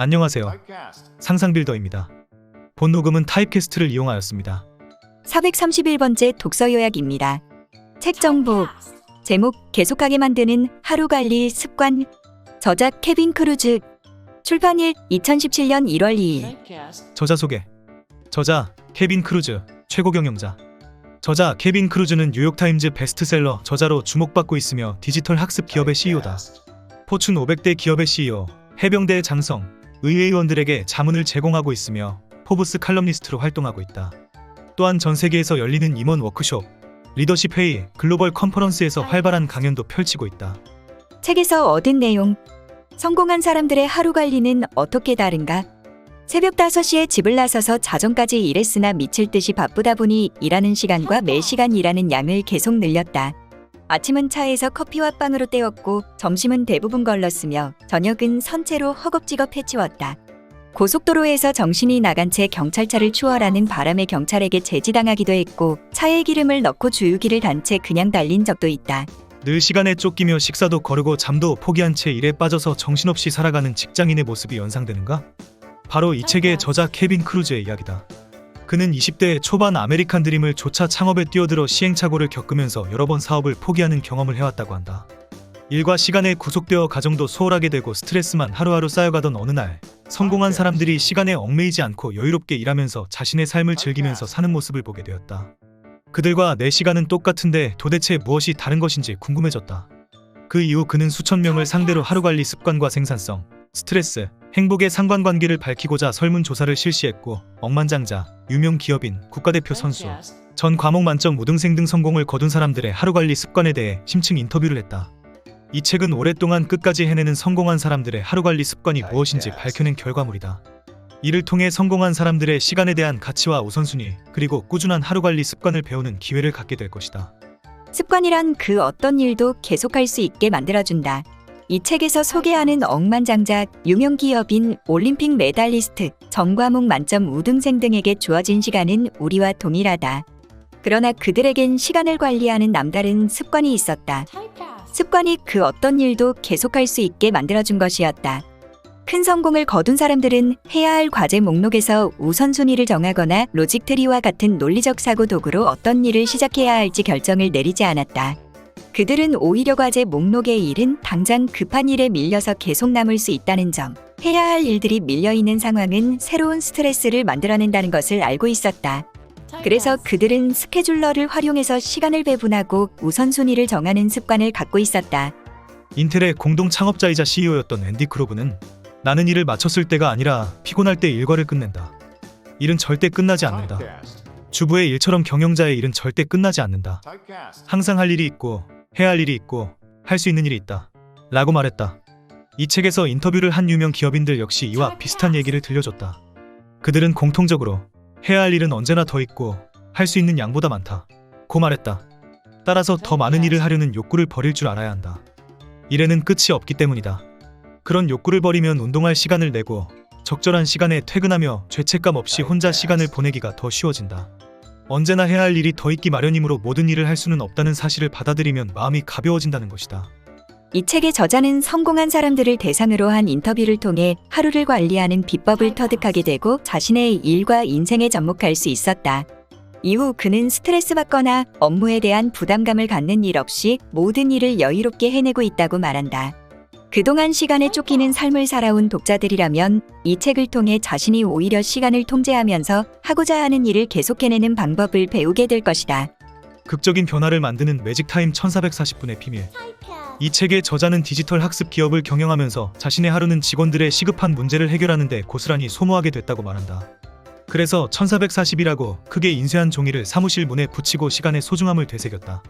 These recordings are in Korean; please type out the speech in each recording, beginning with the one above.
안녕하세요. 상상빌더입니다. 본 녹음은 타입캐스트를 이용하였습니다. 431번째 독서 요약입니다. 책 정보. 제목 계속하게 만드는 하루관리 습관. 저작 케빈 크루즈. 출판일 2017년 1월 2일. 저자 소개. 저자 케빈 크루즈, 최고 경영자. 저자 케빈 크루즈는 뉴욕타임즈 베스트셀러 저자로 주목받고 있으며 디지털 학습 기업의 CEO다. 포춘 500대 기업의 CEO, 해병대의 장성, 의회의원들에게 자문을 제공하고 있으며 포브스 칼럼니스트로 활동하고 있다. 또한 전 세계에서 열리는 임원 워크숍, 리더십 회의, 글로벌 컨퍼런스에서 활발한 강연도 펼치고 있다. 책에서 얻은 내용. 성공한 사람들의 하루 관리는 어떻게 다른가? 새벽 5시에 집을 나서서 자정까지 일했으나 미칠 듯이 바쁘다 보니 일하는 시간과 매 시간 일하는 양을 계속 늘렸다. 아침은 차에서 커피와 빵으로 때웠고 점심은 대부분 걸렀으며 저녁은 선체로 허겁지겁 해치웠다. 고속도로에서 정신이 나간 채 경찰차를 추월하는 바람에 경찰에게 제지당하기도 했고 차에 기름을 넣고 주유기를 단 채 그냥 달린 적도 있다. 늘 시간에 쫓기며 식사도 거르고 잠도 포기한 채 일에 빠져서 정신없이 살아가는 직장인의 모습이 연상되는가? 바로 이 책의 저자 케빈 크루즈의 이야기다. 그는 20대 초반 아메리칸 드림을 좇아 창업에 뛰어들어 시행착오를 겪으면서 여러 번 사업을 포기하는 경험을 해왔다고 한다. 일과 시간에 구속되어 가정도 소홀하게 되고 스트레스만 하루하루 쌓여가던 어느 날, 성공한 사람들이 시간에 얽매이지 않고 여유롭게 일하면서 자신의 삶을 즐기면서 사는 모습을 보게 되었다. 그들과 내 시간은 똑같은데 도대체 무엇이 다른 것인지 궁금해졌다. 그 이후 그는 수천 명을 상대로 하루관리 습관과 생산성, 스트레스, 행복의 상관관계를 밝히고자 설문조사를 실시했고 억만장자, 유명 기업인, 국가대표 선수, 전 과목 만점 우등생 등 성공을 거둔 사람들의 하루관리 습관에 대해 심층 인터뷰를 했다. 이 책은 오랫동안 끝까지 해내는 성공한 사람들의 하루관리 습관이 무엇인지 밝혀낸 결과물이다. 이를 통해 성공한 사람들의 시간에 대한 가치와 우선순위, 그리고 꾸준한 하루관리 습관을 배우는 기회를 갖게 될 것이다. 습관이란 그 어떤 일도 계속할 수 있게 만들어준다. 이 책에서 소개하는 억만장자, 유명 기업인, 올림픽 메달리스트, 전 과목 만점 우등생 등에게 주어진 시간은 우리와 동일하다. 그러나 그들에겐 시간을 관리하는 남다른 습관이 있었다. 습관이 그 어떤 일도 계속할 수 있게 만들어준 것이었다. 큰 성공을 거둔 사람들은 해야 할 과제 목록에서 우선순위를 정하거나 로직 트리와 같은 논리적 사고 도구로 어떤 일을 시작해야 할지 결정을 내리지 않았다. 그들은 오히려 과제 목록의 일은 당장 급한 일에 밀려서 계속 남을 수 있다는 점, 해야 할 일들이 밀려있는 상황은 새로운 스트레스를 만들어낸다는 것을 알고 있었다. 그래서 그들은 스케줄러를 활용해서 시간을 배분하고 우선순위를 정하는 습관을 갖고 있었다. 인텔의 공동 창업자이자 CEO였던 앤디 크로브는 나는 일을 마쳤을 때가 아니라 피곤할 때 일과를 끝낸다. 일은 절대 끝나지 않는다. 주부의 일처럼 경영자의 일은 절대 끝나지 않는다. 항상 할 일이 있고 해야 할 일이 있고 할 수 있는 일이 있다. 라고 말했다. 이 책에서 인터뷰를 한 유명 기업인들 역시 이와 비슷한 얘기를 들려줬다. 그들은 공통적으로 해야 할 일은 언제나 더 있고 할 수 있는 양보다 많다. 고 말했다. 따라서 더 많은 일을 하려는 욕구를 버릴 줄 알아야 한다. 일에는 끝이 없기 때문이다. 그런 욕구를 버리면 운동할 시간을 내고 적절한 시간에 퇴근하며 죄책감 없이 혼자 시간을 보내기가 더 쉬워진다. 언제나 해야 할 일이 더 있기 마련이므로 모든 일을 할 수는 없다는 사실을 받아들이면 마음이 가벼워진다는 것이다. 이 책의 저자는 성공한 사람들을 대상으로 한 인터뷰를 통해 하루를 관리하는 비법을 터득하게 되고 자신의 일과 인생에 접목할 수 있었다. 이후 그는 스트레스 받거나 업무에 대한 부담감을 갖는 일 없이 모든 일을 여유롭게 해내고 있다고 말한다. 그동안 시간에 쫓기는 삶을 살아온 독자들이라면 이 책을 통해 자신이 오히려 시간을 통제하면서 하고자 하는 일을 계속해내는 방법을 배우게 될 것이다. 극적인 변화를 만드는 매직타임 1440분의 비밀. 이 책의 저자는 디지털 학습 기업을 경영하면서 자신의 하루는 직원들의 시급한 문제를 해결하는 데 고스란히 소모하게 됐다고 말한다. 그래서 1440이라고 크게 인쇄한 종이를 사무실 문에 붙이고 시간의 소중함을 되새겼다.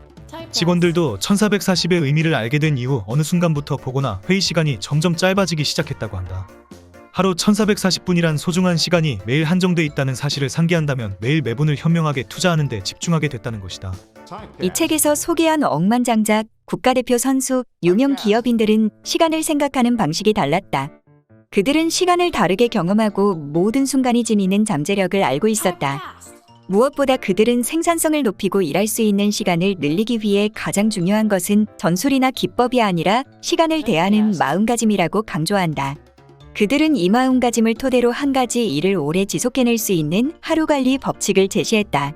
직원들도 1440의 의미를 알게 된 이후 어느 순간부터 보거나 회의 시간이 점점 짧아지기 시작했다고 한다. 하루 1440분이란 소중한 시간이 매일 한정돼 있다는 사실을 상기한다면 매일 매분을 현명하게 투자하는 데 집중하게 됐다는 것이다. 이 책에서 소개한 억만장자, 국가대표 선수, 유명 기업인들은 시간을 생각하는 방식이 달랐다. 그들은 시간을 다르게 경험하고 모든 순간이 지니는 잠재력을 알고 있었다. 무엇보다 그들은 생산성을 높이고 일할 수 있는 시간을 늘리기 위해 가장 중요한 것은 전술이나 기법이 아니라 시간을 대하는 마음가짐이라고 강조한다. 그들은 이 마음가짐을 토대로 한 가지 일을 오래 지속해낼 수 있는 하루 관리 법칙을 제시했다.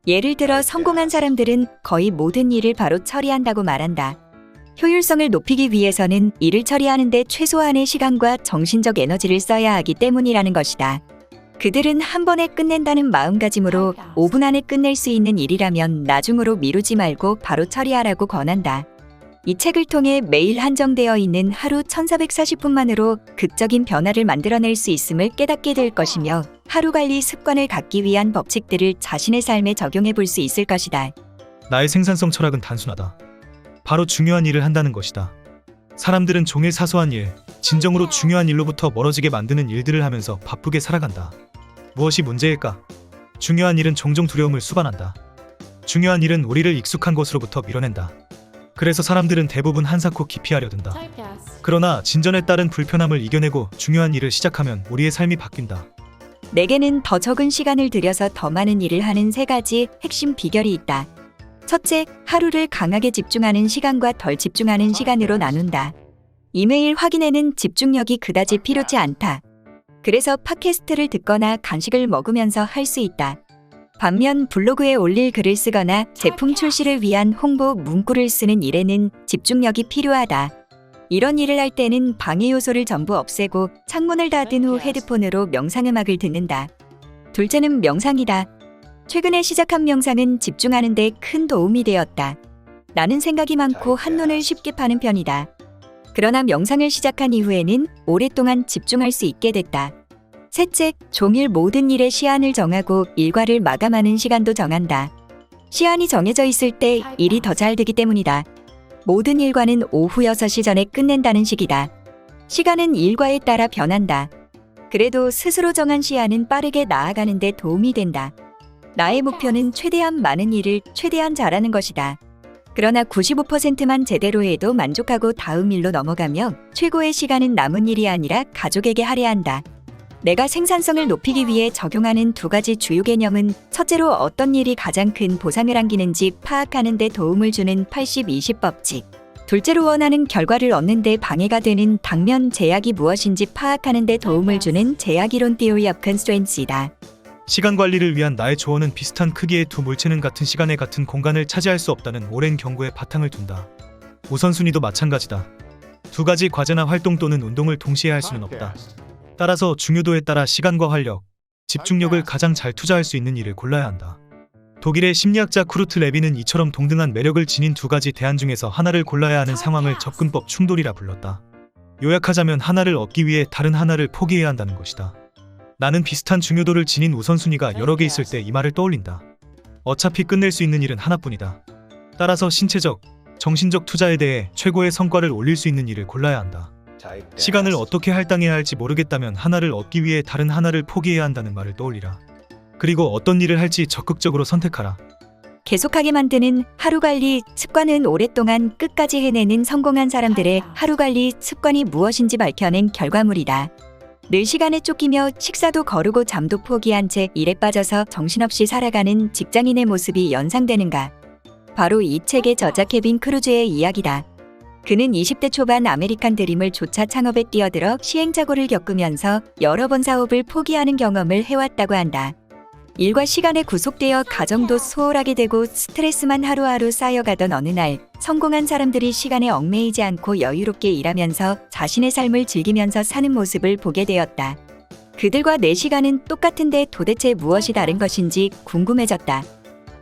예를 들어 성공한 사람들은 거의 모든 일을 바로 처리한다고 말한다. 효율성을 높이기 위해서는 일을 처리하는데 최소한의 시간과 정신적 에너지를 써야 하기 때문이라는 것이다. 그들은 한 번에 끝낸다는 마음가짐으로 5분 안에 끝낼 수 있는 일이라면 나중으로 미루지 말고 바로 처리하라고 권한다. 이 책을 통해 매일 한정되어 있는 하루 1440분만으로 극적인 변화를 만들어낼 수 있음을 깨닫게 될 것이며 하루 관리 습관을 갖기 위한 법칙들을 자신의 삶에 적용해 볼 수 있을 것이다. 나의 생산성 철학은 단순하다. 바로 중요한 일을 한다는 것이다. 사람들은 종일 사소한 일, 진정으로 중요한 일로부터 멀어지게 만드는 일들을 하면서 바쁘게 살아간다. 무엇이 문제일까? 중요한 일은 종종 두려움을 수반한다. 중요한 일은 우리를 익숙한 곳으로부터 밀어낸다. 그래서 사람들은 대부분 한사코 기피하려 든다. 그러나 진전에 따른 불편함을 이겨내고 중요한 일을 시작하면 우리의 삶이 바뀐다. 내게는 더 적은 시간을 들여서 더 많은 일을 하는 3가지 핵심 비결이 있다. 첫째, 하루를 강하게 집중하는 시간과 덜 집중하는 시간으로 나눈다. 이메일 확인에는 집중력이 그다지 필요치 않다. 그래서 팟캐스트를 듣거나 간식을 먹으면서 할 수 있다. 반면 블로그에 올릴 글을 쓰거나 제품 출시를 위한 홍보 문구를 쓰는 일에는 집중력이 필요하다. 이런 일을 할 때는 방해 요소를 전부 없애고 창문을 닫은 후 헤드폰으로 명상음악을 듣는다. 둘째는 명상이다. 최근에 시작한 명상은 집중하는 데 큰 도움이 되었다. 나는 생각이 많고 한눈을 쉽게 파는 편이다. 그러나 명상을 시작한 이후에는 오랫동안 집중할 수 있게 됐다. 셋째, 종일 모든 일의 시한을 정하고 일과를 마감하는 시간도 정한다. 시한이 정해져 있을 때 일이 더 잘 되기 때문이다. 모든 일과는 오후 6시 전에 끝낸다는 식이다. 시간은 일과에 따라 변한다. 그래도 스스로 정한 시한은 빠르게 나아가는 데 도움이 된다. 나의 목표는 최대한 많은 일을 최대한 잘하는 것이다. 그러나 95%만 제대로 해도 만족하고 다음 일로 넘어가며 최고의 시간은 남은 일이 아니라 가족에게 할애한다. 내가 생산성을 높이기 위해 적용하는 2가지 주요 개념은 첫째로 어떤 일이 가장 큰 보상을 안기는지 파악하는 데 도움을 주는 80-20 법칙. 둘째로 원하는 결과를 얻는 데 방해가 되는 당면 제약이 무엇인지 파악하는 데 도움을 주는 제약이론 Theory of Constraints이다. 시간 관리를 위한 나의 조언은 비슷한 크기의 두 물체는 같은 시간에 같은 공간을 차지할 수 없다는 오랜 경고에 바탕을 둔다. 우선순위도 마찬가지다. 2가지 과제나 활동 또는 운동을 동시에 할 수는 없다. 따라서 중요도에 따라 시간과 활력, 집중력을 가장 잘 투자할 수 있는 일을 골라야 한다. 독일의 심리학자 쿠르트 레비는 이처럼 동등한 매력을 지닌 2가지 대안 중에서 하나를 골라야 하는 상황을 접근법 충돌이라 불렀다. 요약하자면 하나를 얻기 위해 다른 하나를 포기해야 한다는 것이다. 나는 비슷한 중요도를 지닌 우선순위가 여러 개 있을 때 이 말을 떠올린다. 어차피 끝낼 수 있는 일은 하나뿐이다. 따라서 신체적, 정신적 투자에 대해 최고의 성과를 올릴 수 있는 일을 골라야 한다. 시간을 어떻게 할당해야 할지 모르겠다면 하나를 얻기 위해 다른 하나를 포기해야 한다는 말을 떠올리라. 그리고 어떤 일을 할지 적극적으로 선택하라. 계속하게 만드는 하루관리 습관은 오랫동안 끝까지 해내는 성공한 사람들의 하루관리 습관이 무엇인지 밝혀낸 결과물이다. 늘 시간에 쫓기며 식사도 거르고 잠도 포기한 채 일에 빠져서 정신없이 살아가는 직장인의 모습이 연상되는가? 바로 이 책의 저자 케빈 크루즈의 이야기다. 그는 20대 초반 아메리칸 드림을 쫓아 창업에 뛰어들어 시행착오를 겪으면서 여러 번 사업을 포기하는 경험을 해왔다고 한다. 일과 시간에 구속되어 가정도 소홀하게 되고 스트레스만 하루하루 쌓여가던 어느 날 성공한 사람들이 시간에 얽매이지 않고 여유롭게 일하면서 자신의 삶을 즐기면서 사는 모습을 보게 되었다. 그들과 내 시간은 똑같은데 도대체 무엇이 다른 것인지 궁금해졌다.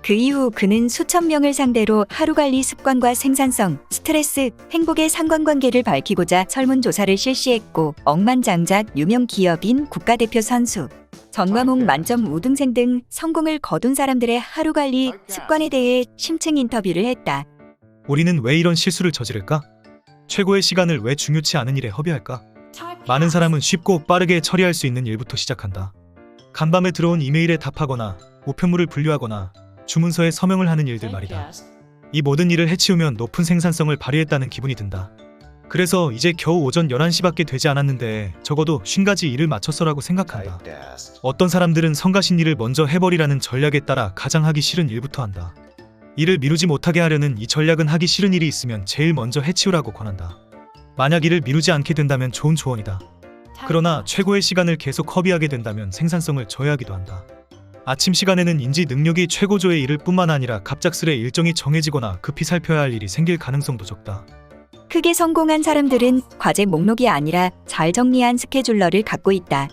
그 이후 그는 수천 명을 상대로 하루관리 습관과 생산성, 스트레스, 행복의 상관관계를 밝히고자 설문조사를 실시했고 억만장자 유명 기업인 국가대표 선수, 전과목 만점 우등생 등 성공을 거둔 사람들의 하루관리 습관에 대해 심층 인터뷰를 했다. 우리는 왜 이런 실수를 저지를까? 최고의 시간을 왜 중요치 않은 일에 허비할까? 많은 사람은 쉽고 빠르게 처리할 수 있는 일부터 시작한다. 간밤에 들어온 이메일에 답하거나 우편물을 분류하거나 주문서에 서명을 하는 일들 말이다. 이 모든 일을 해치우면 높은 생산성을 발휘했다는 기분이 든다. 그래서 이제 겨우 오전 11시밖에 되지 않았는데 적어도 50가지 일을 마쳤어라고 생각한다. 어떤 사람들은 성가신 일을 먼저 해버리라는 전략에 따라 가장 하기 싫은 일부터 한다. 일을 미루지 못하게 하려는 이 전략은 하기 싫은 일이 있으면 제일 먼저 해치우라고 권한다. 만약 일을 미루지 않게 된다면 좋은 조언이다. 그러나 최고의 시간을 계속 허비하게 된다면 생산성을 저해하기도 한다. 아침 시간에는 인지 능력이 최고조에 이를 뿐만 아니라 갑작스레 일정이 정해지거나 급히 살펴야 할 일이 생길 가능성도 적다. 크게 성공한 사람들은 과제 목록이 아니라 잘 정리한 스케줄러를 갖고 있다.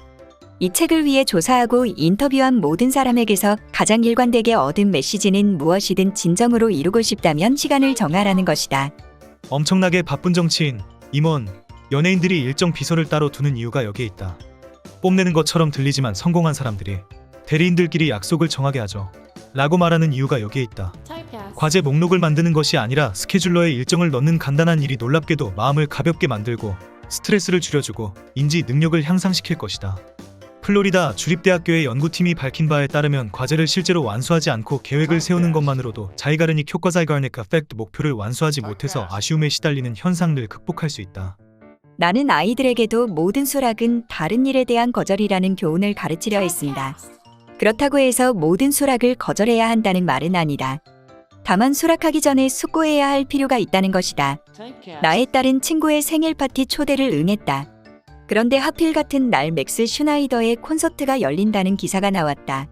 이 책을 위해 조사하고 인터뷰한 모든 사람에게서 가장 일관되게 얻은 메시지는 무엇이든 진정으로 이루고 싶다면 시간을 정하라는 것이다. 엄청나게 바쁜 정치인, 임원, 연예인들이 일정 비서를 따로 두는 이유가 여기에 있다. 뽐내는 것처럼 들리지만 성공한 사람들이 대리인들끼리 약속을 정하게 하죠. 라고 말하는 이유가 여기에 있다. 과제 목록을 만드는 것이 아니라 스케줄러에 일정을 넣는 간단한 일이 놀랍게도 마음을 가볍게 만들고 스트레스를 줄여주고 인지 능력을 향상시킬 것이다. 플로리다 주립대학교의 연구팀이 밝힌 바에 따르면 과제를 실제로 완수하지 않고 계획을 세우는 것만으로도 자이가르닉 효과 자이가르닉 에펙트 목표를 완수하지 못해서 아쉬움에 시달리는 현상을 극복할 수 있다. 나는 아이들에게도 모든 수락은 다른 일에 대한 거절이라는 교훈을 가르치려 했습니다. 그렇다고 해서 모든 수락을 거절해야 한다는 말은 아니다. 다만 수락하기 전에 숙고해야 할 필요가 있다는 것이다. 나의 딸은 친구의 생일 파티 초대를 응했다. 그런데 하필 같은 날 맥스 슈나이더의 콘서트가 열린다는 기사가 나왔다.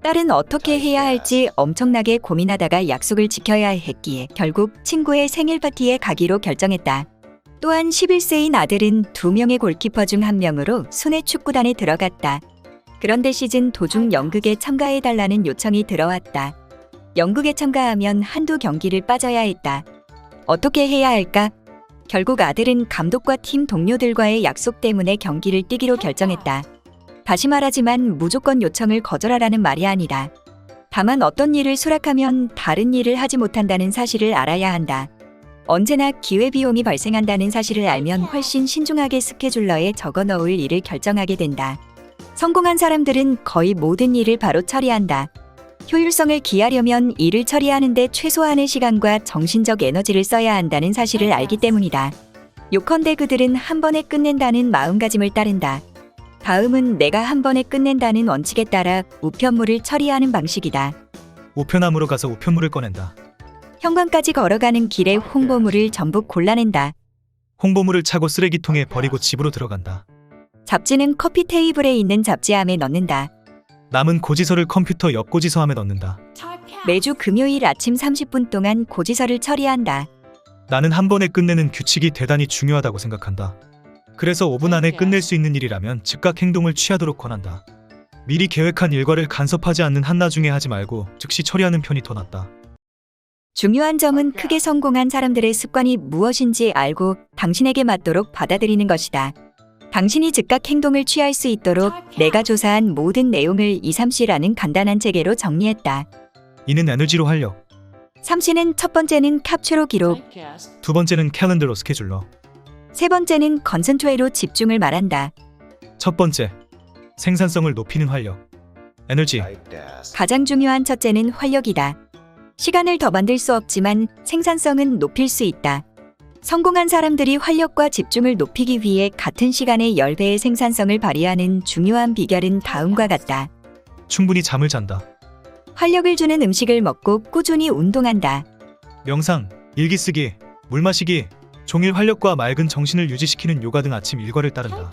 딸은 어떻게 해야 할지 엄청나게 고민하다가 약속을 지켜야 했기에 결국 친구의 생일 파티에 가기로 결정했다. 또한 11세인 아들은 2명의 골키퍼 중 1명으로 순회 축구단에 들어갔다. 그런데 시즌 도중 연극에 참가해달라는 요청이 들어왔다. 연극에 참가하면 한두 경기를 빠져야 했다. 어떻게 해야 할까? 결국 아들은 감독과 팀 동료들과의 약속 때문에 경기를 뛰기로 결정했다. 다시 말하지만 무조건 요청을 거절하라는 말이 아니다. 다만 어떤 일을 수락하면 다른 일을 하지 못한다는 사실을 알아야 한다. 언제나 기회비용이 발생한다는 사실을 알면 훨씬 신중하게 스케줄러에 적어 넣을 일을 결정하게 된다. 성공한 사람들은 거의 모든 일을 바로 처리한다. 효율성을 기하려면 일을 처리하는데 최소한의 시간과 정신적 에너지를 써야 한다는 사실을 알기 때문이다. 요컨대 그들은 한 번에 끝낸다는 마음가짐을 따른다. 다음은 내가 한 번에 끝낸다는 원칙에 따라 우편물을 처리하는 방식이다. 우편함으로 가서 우편물을 꺼낸다. 현관까지 걸어가는 길에 홍보물을 전부 골라낸다. 홍보물을 차고 쓰레기통에 버리고 집으로 들어간다. 잡지는 커피 테이블에 있는 잡지함에 넣는다. 남은 고지서를 컴퓨터 옆 고지서함에 넣는다. 매주 금요일 아침 30분 동안 고지서를 처리한다. 나는 한 번에 끝내는 규칙이 대단히 중요하다고 생각한다. 그래서 5분 안에 끝낼 수 있는 일이라면 즉각 행동을 취하도록 권한다. 미리 계획한 일과를 간섭하지 않는 한나중에 하지 말고 즉시 처리하는 편이 더 낫다. 중요한 점은 크게 성공한 사람들의 습관이 무엇인지 알고 당신에게 맞도록 받아들이는 것이다. 당신이 즉각 행동을 취할 수 있도록 내가 조사한 모든 내용을 2~3C라는 간단한 체계로 정리했다. 이는 에너지로 활력, 3C는 첫 번째는 캡처로 기록, 두 번째는 캘린더로 스케줄러, 세 번째는 컨센트레이로 집중을 말한다. 첫 번째, 생산성을 높이는 활력, 에너지. 가장 중요한 첫째는 활력이다. 시간을 더 만들 수 없지만 생산성은 높일 수 있다. 성공한 사람들이 활력과 집중을 높이기 위해 같은 시간에 10배의 생산성을 발휘하는 중요한 비결은 다음과 같다. 충분히 잠을 잔다. 활력을 주는 음식을 먹고 꾸준히 운동한다. 명상, 일기 쓰기, 물 마시기, 종일 활력과 맑은 정신을 유지시키는 요가 등 아침 일과를 따른다.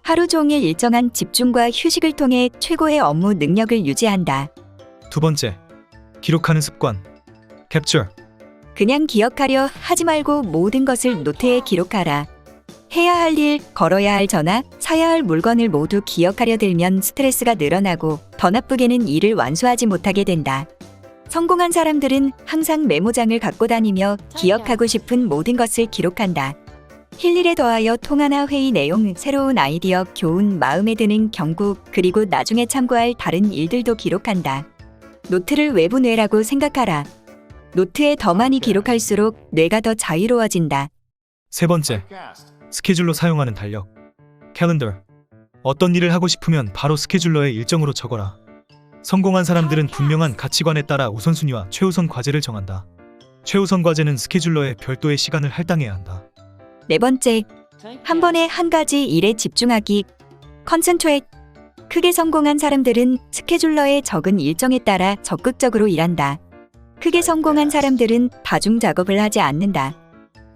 하루 종일 일정한 집중과 휴식을 통해 최고의 업무 능력을 유지한다. 두 번째, 기록하는 습관, 캡처. 그냥 기억하려 하지 말고 모든 것을 노트에 기록하라. 해야 할 일, 걸어야 할 전화, 사야 할 물건을 모두 기억하려 들면 스트레스가 늘어나고 더 나쁘게는 일을 완수하지 못하게 된다. 성공한 사람들은 항상 메모장을 갖고 다니며 기억하고 싶은 모든 것을 기록한다. 힐일에 더하여 통화나 회의 내용, 새로운 아이디어, 교훈, 마음에 드는 경고, 그리고 나중에 참고할 다른 일들도 기록한다. 노트를 외부 뇌라고 생각하라. 노트에 더 많이 기록할수록 뇌가 더 자유로워진다. 세 번째, 스케줄로 사용하는 달력, 캘린더. 어떤 일을 하고 싶으면 바로 스케줄러에 일정으로 적어라. 성공한 사람들은 분명한 가치관에 따라 우선순위와 최우선 과제를 정한다. 최우선 과제는 스케줄러에 별도의 시간을 할당해야 한다. 네 번째, 한 번에 한 가지 일에 집중하기, 컨센트레이트. 크게 성공한 사람들은 스케줄러에 적은 일정에 따라 적극적으로 일한다. 크게 성공한 사람들은 다중 작업을 하지 않는다.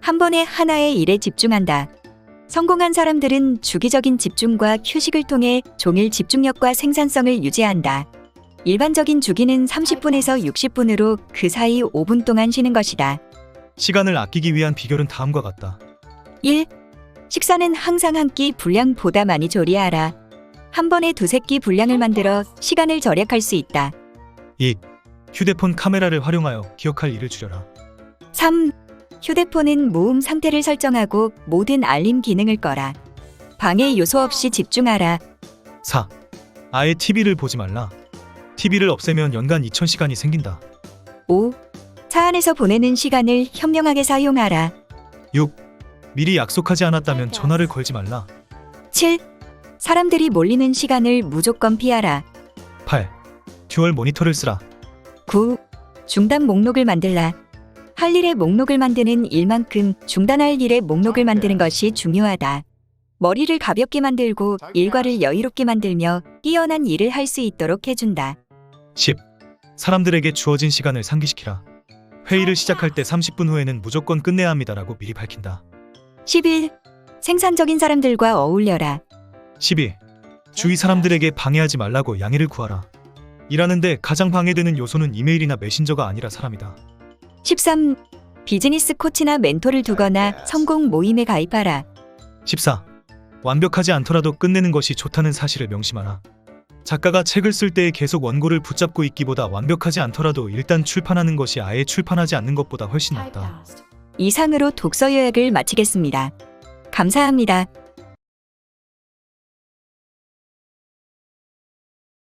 한 번에 하나의 일에 집중한다. 성공한 사람들은 주기적인 집중과 휴식을 통해 종일 집중력과 생산성을 유지한다. 일반적인 주기는 30분에서 60분으로 그 사이 5분 동안 쉬는 것이다. 시간을 아끼기 위한 비결은 다음과 같다. 1. 식사는 항상 한 끼 분량보다 많이 조리하라. 한 번에 두세 끼 분량을 만들어 시간을 절약할 수 있다. 2. 휴대폰 카메라를 활용하여 기억할 일을 줄여라. 3. 휴대폰은 무음 상태를 설정하고 모든 알림 기능을 꺼라. 방해 요소 없이 집중하라. 4. 아예 TV를 보지 말라. TV를 없애면 연간 2000시간이 생긴다. 5. 차 안에서 보내는 시간을 현명하게 사용하라. 6. 미리 약속하지 않았다면 전화를 걸지 말라. 7. 사람들이 몰리는 시간을 무조건 피하라. 8. 듀얼 모니터를 쓰라. 9. 중단 목록을 만들라. 할 일의 목록을 만드는 일만큼 중단할 일의 목록을 만드는 것이 중요하다. 머리를 가볍게 만들고 일과를 여유롭게 만들며 뛰어난 일을 할 수 있도록 해준다. 10. 사람들에게 주어진 시간을 상기시키라. 회의를 시작할 때 30분 후에는 무조건 끝내야 합니다라고 미리 밝힌다. 11. 생산적인 사람들과 어울려라. 12. 주위 사람들에게 방해하지 말라고 양해를 구하라. 일하는데 가장 방해되는 요소는 이메일이나 메신저가 아니라 사람이다. 13. 비즈니스 코치나 멘토를 두거나 성공 모임에 가입하라. 14. 완벽하지 않더라도 끝내는 것이 좋다는 사실을 명심하라. 작가가 책을 쓸 때 계속 원고를 붙잡고 있기보다 완벽하지 않더라도 일단 출판하는 것이 아예 출판하지 않는 것보다 훨씬 낫다. 이상으로 독서 요약을 마치겠습니다. 감사합니다.